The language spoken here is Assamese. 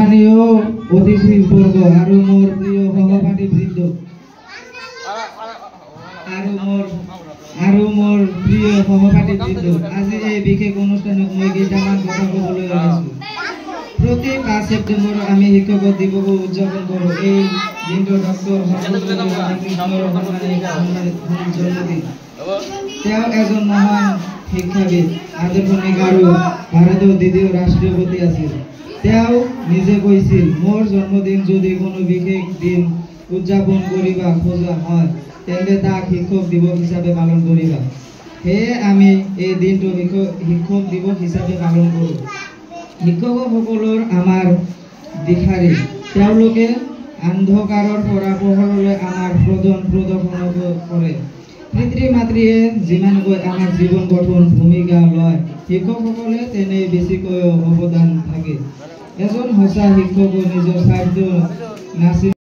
সম্মানীয় অতিথিবৰ্গ আৰু মোৰ প্ৰিয় সহপাঠীবৃন্দ আজি এই বিশেষ অনুষ্ঠানত মই কেইটামান কথা ক'বলৈ ওলাইছোঁ। প্ৰতি 5 ছেপ্টেম্বৰ আমি শিক্ষক দিৱস উদযাপন কৰোঁ। এই দিনটো ডক্টৰ জন্মদিন। তেওঁ এজন মহান শিক্ষাবিদ, আদৰ্শনিক আৰু ভাৰতৰ দ্বিতীয় ৰাষ্ট্ৰপতি আছিল। তেওঁ নিজে কৈছিল, মোৰ জন্মদিন যদি কোনো বিশেষ দিন উদযাপন কৰিবা খোজা হয় তেন্তে তাক শিক্ষক দিৱস হিচাপে পালন কৰিবা। সেয়ে আমি এই দিনটো শিক্ষক দিৱস হিচাপে পালন কৰোঁ। শিক্ষকসকলৰ আমাৰ দিশাৰী, তেওঁলোকে অন্ধকাৰৰ পৰা পোহৰলৈ আমাৰ প্ৰদৰ্শন কৰে। পিতৃ মাতৃয়ে যিমানকৈ আমাৰ জীৱন গঠন ভূমিকা লয়, শিক্ষকসকলে তেনে বেছিকৈ অৱদান থাকে। এজন সঁচা শিক্ষক নিজৰ স্বাৰ্থ নাছিল।